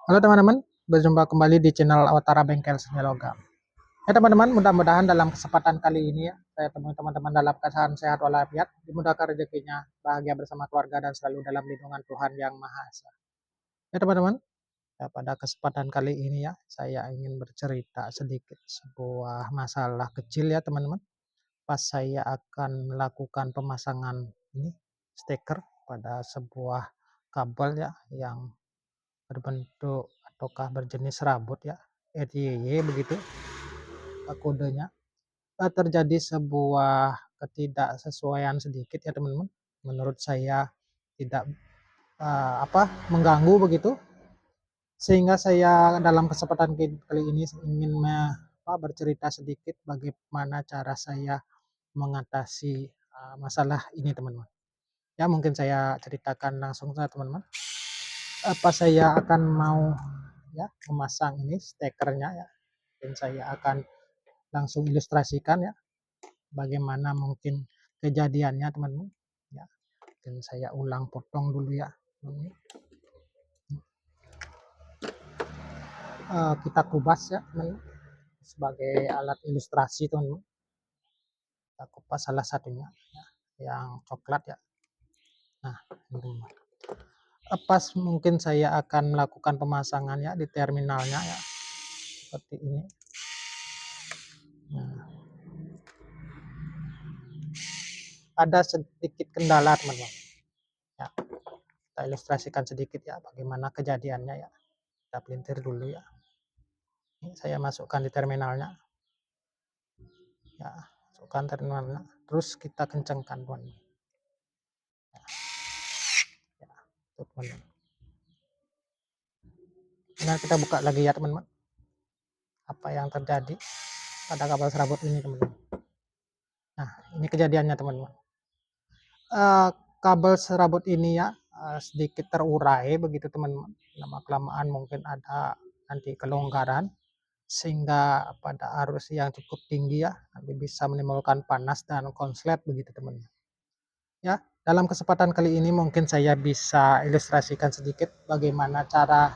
Halo teman-teman, berjumpa kembali di channel Awatara Bengkel Seni Logam. Ya teman-teman, mudah-mudahan dalam kesempatan kali ini ya, saya temui teman-teman dalam keadaan sehat walafiat, dimudahkan rezekinya, bahagia bersama keluarga dan selalu dalam lindungan Tuhan Yang Maha Esa. Ya teman-teman, ya, pada kesempatan kali ini ya, saya ingin bercerita sedikit sebuah masalah kecil ya teman-teman. Pas saya akan melakukan pemasangan ini stiker pada sebuah kabel ya yang berbentuk ataukah berjenis serabut ya, RYY begitu kodenya. Terjadi sebuah ketidaksesuaian sedikit ya teman-teman. Menurut saya tidak mengganggu begitu, sehingga saya dalam kesempatan kali ini ingin bercerita sedikit bagaimana cara saya mengatasi masalah ini teman-teman. Ya mungkin saya ceritakan langsung saja teman-teman. Pas saya akan mau ya memasang ini stekernya ya, dan saya akan langsung ilustrasikan ya bagaimana mungkin kejadiannya teman-teman ya. Dan saya ulang potong dulu ya. Kita kubas ya teman-teman sebagai alat ilustrasi teman-teman. Kita kupas salah satunya ya, yang coklat ya. Nah teman-teman, pas mungkin saya akan melakukan pemasangan ya di terminalnya ya seperti ini. Nah, ada sedikit kendala teman-teman ya, kita ilustrasikan sedikit ya bagaimana kejadiannya ya. Kita pelintir dulu ya. Ini saya masukkan di terminalnya ya, masukkan terminalnya, terus kita kencangkan teman ya, teman-teman. Nah kita buka lagi ya teman-teman, apa yang terjadi pada kabel serabut ini teman-teman. Nah ini kejadiannya teman-teman. Kabel serabut ini ya sedikit terurai begitu teman-teman. Lama kelamaan mungkin ada nanti kelonggaran sehingga pada arus yang cukup tinggi ya nanti bisa menimbulkan panas dan konslet begitu teman-teman. Ya, dalam kesempatan kali ini mungkin saya bisa ilustrasikan sedikit bagaimana cara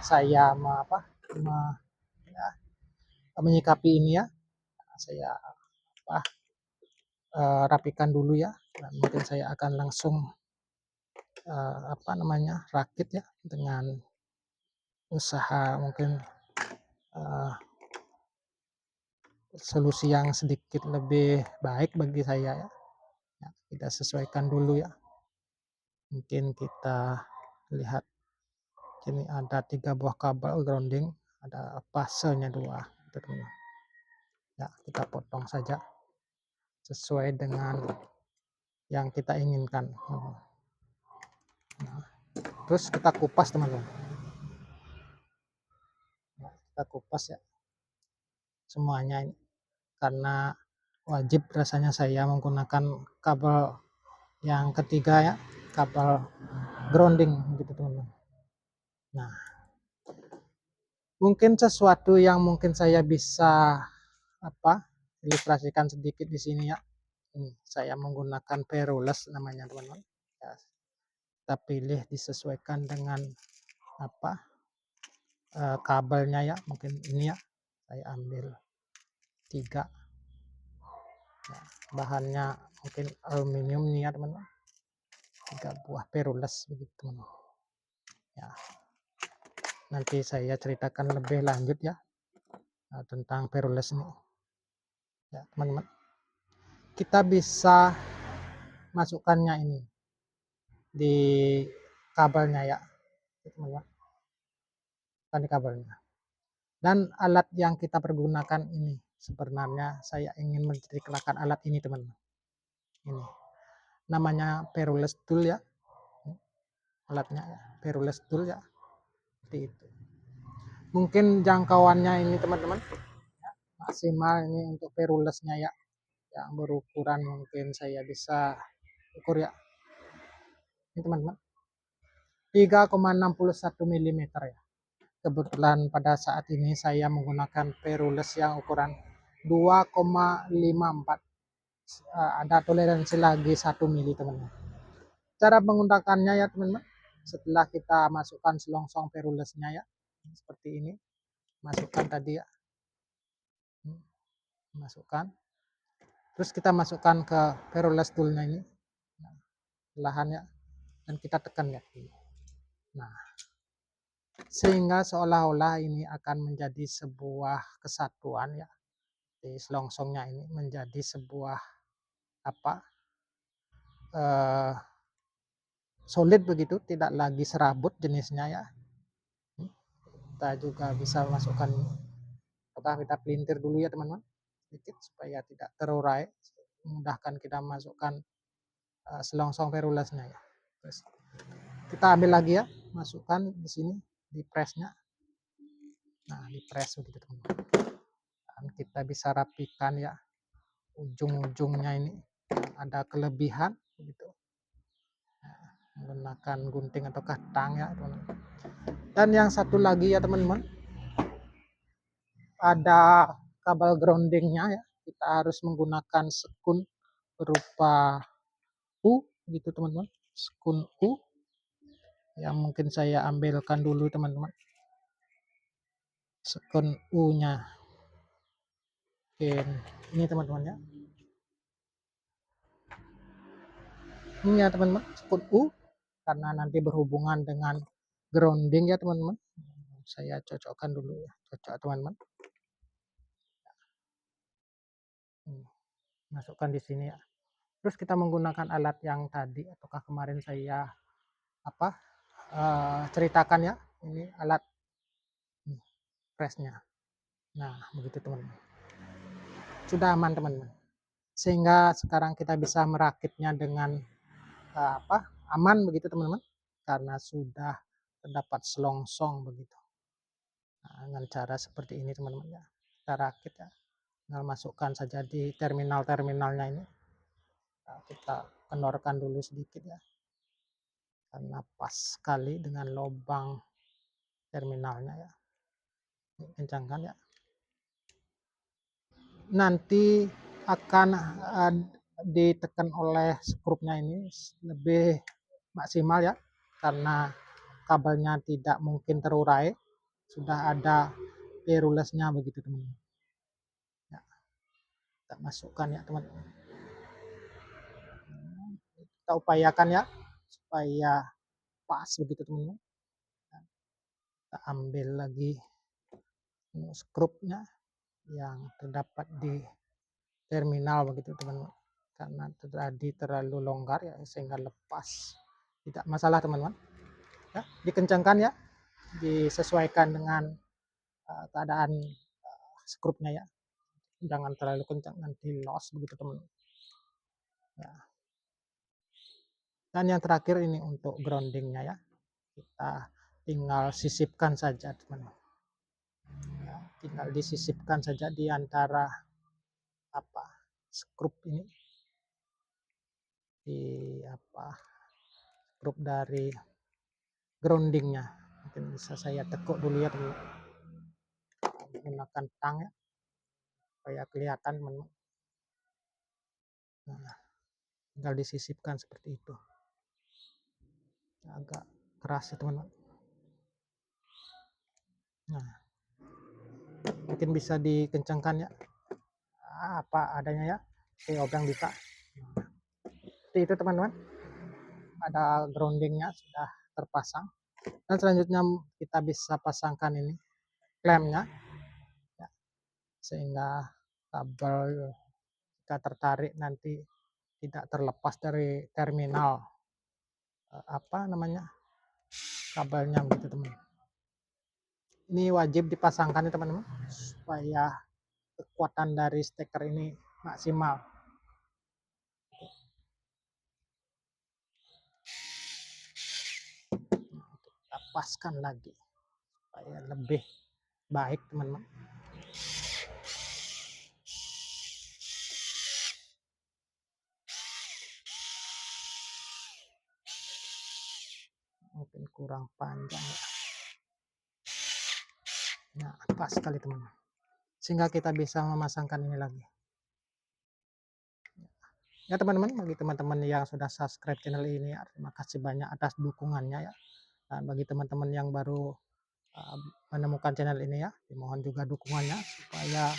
saya menyikapi ini ya. Saya rapikan dulu ya. Dan mungkin saya akan langsung rakit ya dengan usaha mungkin solusi yang sedikit lebih baik bagi saya ya. Kita sesuaikan dulu ya. Mungkin kita lihat ini ada 3 buah kabel grounding, ada fasenya 2 ya, kita potong saja sesuai dengan yang kita inginkan. Nah, terus kita kupas teman-teman. Nah, kita kupas ya semuanya ini karena wajib rasanya saya menggunakan kabel yang ketiga ya, kabel grounding gitu teman-teman. Nah mungkin sesuatu yang mungkin saya bisa ilustrasikan sedikit di sini ya. Ini saya menggunakan Perules namanya teman-teman ya, kita pilih disesuaikan dengan kabelnya ya, mungkin ini ya saya ambil 3 ya, bahannya mungkin aluminium nih ya teman-teman, 3 buah Perules begitu teman-teman ya. Nanti saya ceritakan lebih lanjut ya tentang Perules ini ya teman-teman. Kita bisa masukkannya ini di kabelnya ya teman-teman, di kabelnya. Dan alat yang kita pergunakan ini sebenarnya saya ingin menceritakan alat ini teman-teman. Ini namanya Perules tool ya, alatnya ya, Perules tool ya, seperti itu. Mungkin jangkauannya ini teman-teman maksimal ini untuk Perulesnya ya, yang berukuran mungkin saya bisa ukur ya ini teman-teman 3,61 mm ya. Kebetulan pada saat ini saya menggunakan Perules yang ukuran 2,54, ada toleransi lagi 1 mili teman-teman. Cara menggunakannya ya teman-teman, setelah kita masukkan selongsong Perulesnya ya, seperti ini. Masukkan tadi ya, masukkan. Terus kita masukkan ke Feruless toolnya ini, perlahan ya, dan kita tekan ya. Nah, sehingga seolah-olah ini akan menjadi sebuah kesatuan ya. Di selongsongnya ini menjadi sebuah apa? Solid begitu, tidak lagi serabut jenisnya ya. Kita juga bisa masukkan ini. Apakah kita pelintir dulu ya teman-teman, sedikit supaya tidak terurai, memudahkan kita masukkan selongsong Ferulessnya ya. Terus kita ambil lagi ya, masukkan di sini di pressnya. Nah, di press begitu teman-teman. Dan kita bisa rapikan ya ujung-ujungnya ini, ada kelebihan begitu. Nah, menggunakan gunting atau tang ya teman-teman. Dan yang satu lagi ya teman-teman, ada kabel groundingnya ya. Kita harus menggunakan sekun berupa U gitu teman-teman, sekun U yang mungkin saya ambilkan dulu teman-teman, sekun U nya mungkin ini teman-teman ya, ini ya teman-teman, sekun U karena nanti berhubungan dengan grounding ya teman-teman. Saya cocokkan dulu ya, cocok teman-teman, masukkan di sini ya. Terus kita menggunakan alat yang tadi ataukah kemarin saya ceritakan ya, ini alat pressnya. Nah begitu teman-teman, sudah aman teman-teman, sehingga sekarang kita bisa merakitnya dengan aman begitu teman-teman, karena sudah terdapat selongsong begitu. Nah, dengan cara seperti ini teman-teman ya, kita rakit ya, tinggal masukkan saja di terminal-terminalnya ini. Nah, kita kendorkan dulu sedikit ya, karena pas sekali dengan lubang terminalnya ya. Kencangkan ya, nanti akan ditekan oleh skrupnya ini lebih maksimal ya, karena kabelnya tidak mungkin terurai, sudah ada Ferulessnya begitu teman-teman ya. Kita masukkan ya teman-teman, kita upayakan ya supaya pas begitu teman-teman. Kita ambil lagi skrupnya yang terdapat di terminal begitu teman-teman, karena tadi terlalu longgar ya sehingga lepas. Tidak masalah teman-teman ya, dikencangkan ya, disesuaikan dengan keadaan skrupnya ya, jangan terlalu kencang nanti loss begitu teman-teman ya. Dan yang terakhir ini untuk groundingnya ya, kita tinggal sisipkan saja teman-teman ya, tinggal disisipkan saja di antara skrup ini, di skrup dari groundingnya. Mungkin bisa saya tekuk dulu ya teman-teman, menggunakan tang ya supaya kelihatan teman-teman. Nah, tinggal disisipkan seperti itu, agak keras ya teman-teman. Nah, mungkin bisa dikencangkan ya apa adanya ya, obeng bisa. Seperti itu teman-teman, ada groundingnya sudah terpasang. Dan selanjutnya kita bisa pasangkan ini klemnya ya, sehingga kabel jika tertarik nanti tidak terlepas dari terminal kabelnya begitu teman. Ini wajib dipasangkan ya teman-teman, supaya kekuatan dari steker ini maksimal. Kita paskan lagi supaya lebih baik teman-teman. Mungkin kurang panjang ya. Nah, pas sekali teman-teman, sehingga kita bisa memasangkan ini lagi ya teman-teman. Bagi teman-teman yang sudah subscribe channel ini ya, terima kasih banyak atas dukungannya ya. Dan bagi teman-teman yang baru menemukan channel ini ya. Dimohon juga dukungannya supaya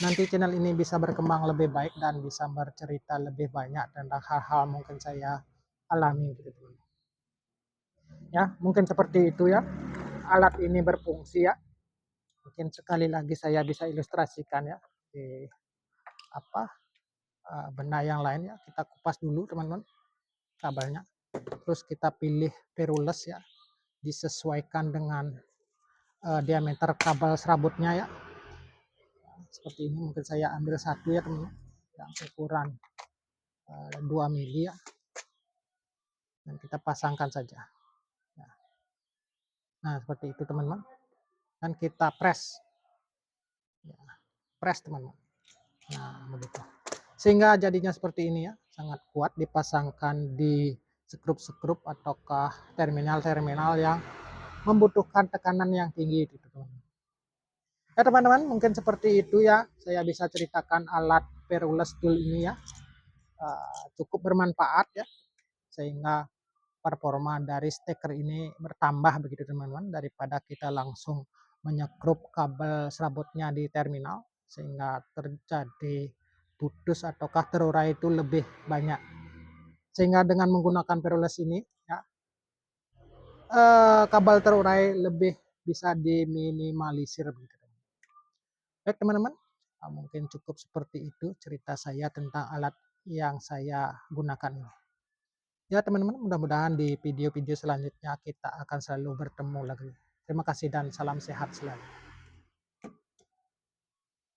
nanti channel ini bisa berkembang lebih baik dan bisa bercerita lebih banyak tentang hal-hal mungkin saya alami gitu teman. Ya, mungkin seperti itu ya. Alat ini berfungsi ya. Mungkin sekali lagi saya bisa ilustrasikan ya di apa benda yang lain ya. Kita kupas dulu teman-teman kabelnya. Terus kita pilih perules ya. Disesuaikan dengan diameter kabel serabutnya ya. Seperti ini mungkin saya ambil satu ya teman-teman. Yang ukuran 2 mili ya. Dan kita pasangkan saja. Nah, seperti itu teman-teman. Dan kita press. Ya, press teman-teman. Nah, begitu. Sehingga jadinya seperti ini ya, sangat kuat dipasangkan di skrup-skrup ataukah terminal-terminal yang membutuhkan tekanan yang tinggi gitu teman-teman. Ya teman-teman, mungkin seperti itu ya, saya bisa ceritakan alat perules tool ini ya, cukup bermanfaat ya, sehingga performa dari steker ini bertambah begitu teman-teman, daripada kita langsung menyekrup kabel serabutnya di terminal sehingga terjadi putus ataukah terurai itu lebih banyak. Sehingga dengan menggunakan perules ini ya, kabel terurai lebih bisa diminimalisir begitu. Baik teman-teman, mungkin cukup seperti itu cerita saya tentang alat yang saya gunakan ini. Ya teman-teman, mudah-mudahan di video-video selanjutnya kita akan selalu bertemu lagi. Terima kasih dan salam sehat selalu.